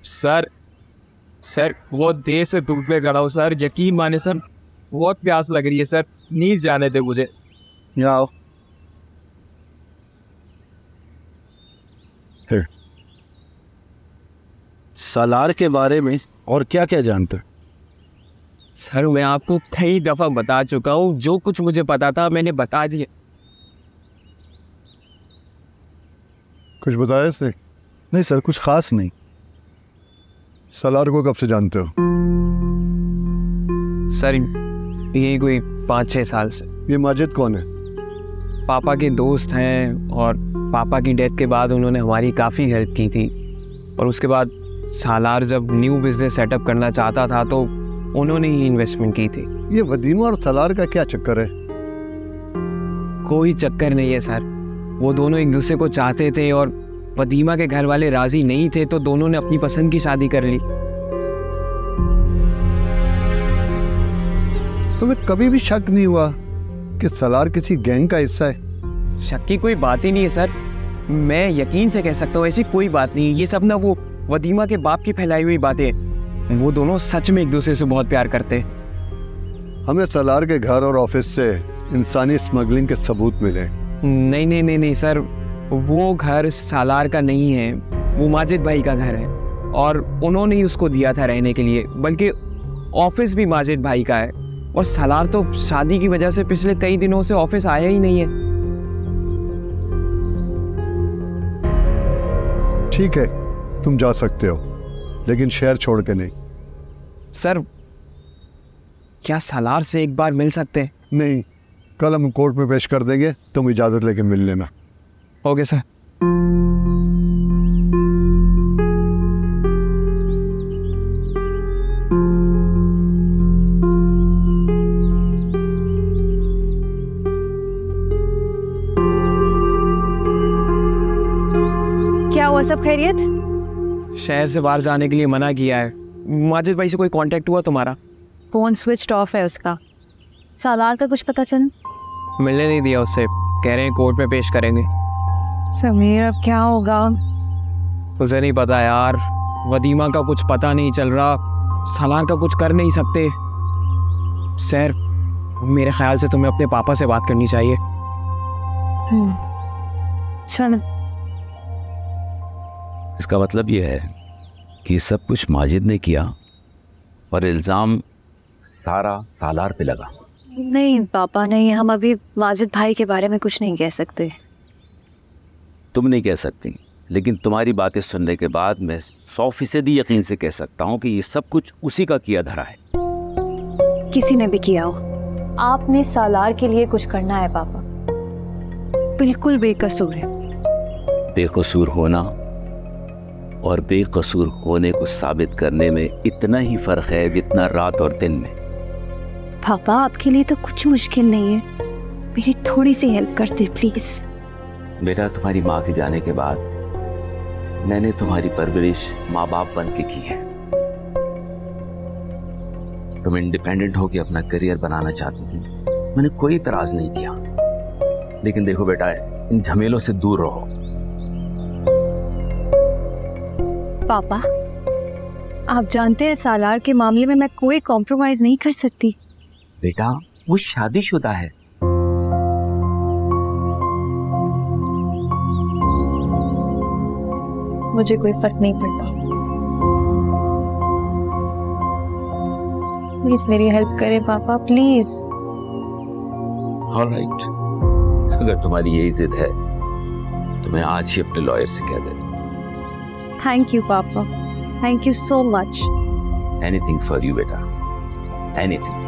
Sir sir बहुत देर से धूप में खड़ा हूँ सर, यकीन माने सर, बहुत प्यास लग रही है सर, नींद जाने दे मुझे। यहाँ आओ। फिर सालार के बारे में और क्या क्या जानते हो? सर मैं आपको कई दफ़ा बता चुका हूँ, जो कुछ मुझे पता था मैंने बता दिया। कुछ बताया इसने? नहीं सर, कुछ खास नहीं। सालार को कब से जानते हो? सर ये कोई 5-6 साल से। ये माजिद कौन है? पापा के दोस्त हैं और पापा की डेथ के बाद उन्होंने हमारी काफ़ी हेल्प की थी। और उसके बाद सालार जब न्यू बिजनेस सेटअप करना चाहता था तो उन्होंने ही इन्वेस्टमेंट की थी। ये वदीमा और सालार का क्या चक्कर है? कोई चक्कर नहीं है सर, वो दोनों एक दूसरे को चाहते थे और वदीमा के घर वाले राजी नहीं थे तो दोनों ने अपनी पसंद की शादी कर ली। तुम्हें कभी भी शक नहीं हुआ कि सालार किसी गैंग का हिस्सा है? शक की कोई बात ही नहीं है सर, मैं यकीन से कह सकता हूँ ऐसी कोई बात नहीं है। ये सब ना वो वदीमा के बाप की फैलाई हुई बातें, वो दोनों सच में एक दूसरे से बहुत प्यार करते। हमें सालार के घर और ऑफिस से इंसानी स्मगलिंग के सबूत मिले। नहीं नहीं नहीं नहीं सर, वो घर सालार का नहीं है, वो माजिद भाई का घर है और उन्होंने ही उसको दिया था रहने के लिए, बल्कि ऑफिस भी माजिद भाई का है। और सालार तो शादी की वजह से पिछले कई दिनों से ऑफिस आया ही नहीं है। ठीक है, तुम जा सकते हो, लेकिन शहर छोड़ के नहीं। सर क्या सालार से एक बार मिल सकते हैं? नहीं, कल हम कोर्ट में पेश कर देंगे, तुम इजाज़त लेके मिल लेना। Okay sir. क्या हुआ, सब खैरियत? शहर से बाहर जाने के लिए मना किया है। माजिद भाई से कोई कांटेक्ट हुआ तुम्हारा? फोन स्विच्ड ऑफ है उसका। सालार का कुछ पता चल? मिलने नहीं दिया उससे, कह रहे हैं कोर्ट में पेश करेंगे। समीर अब क्या होगा? उसे नहीं पता यार, वदीमा का कुछ पता नहीं चल रहा, सालार का कुछ कर नहीं सकते। सर मेरे ख्याल से तुम्हें अपने पापा से बात करनी चाहिए। चलो। इसका मतलब यह है कि सब कुछ माजिद ने किया और इल्ज़ाम सारा सालार पे लगा। नहीं पापा नहीं, हम अभी माजिद भाई के बारे में कुछ नहीं कह सकते। तुम नहीं कह सकती, लेकिन तुम्हारी बातें सुनने के बाद मैं 100% यकीन से कह सकता हूँ कि ये सब कुछ उसी का किया धरा है। किसी ने भी किया हो, आपने सालार के लिए कुछ करना है पापा। बिल्कुल बेकसूर है। बेकसूर होना और बेकसूर होने को साबित करने में इतना ही फर्क है जितना रात और दिन में। पापा आपके लिए तो कुछ मुश्किल नहीं है, मेरी थोड़ी सी हेल्प करते प्लीज। बेटा, तुम्हारी माँ के जाने के बाद मैंने तुम्हारी परवरिश माँ बाप बन के की है। तुम इंडिपेंडेंट होकर अपना करियर बनाना चाहती थी, मैंने कोई इतराज नहीं किया, लेकिन देखो बेटा, इन झमेलों से दूर रहो। पापा आप जानते हैं सालार के मामले में मैं कोई कॉम्प्रोमाइज नहीं कर सकती। बेटा वो शादीशुदा है। मुझे कोई फर्क नहीं पड़ता, प्लीज मेरी हेल्प करें पापा, प्लीज। ऑलराइट, अगर तुम्हारी यही जिद है तो मैं आज ही अपने लॉयर से कह देता हूँ। थैंक यू पापा, thank you so much. Anything for you बेटा, एनीथिंग।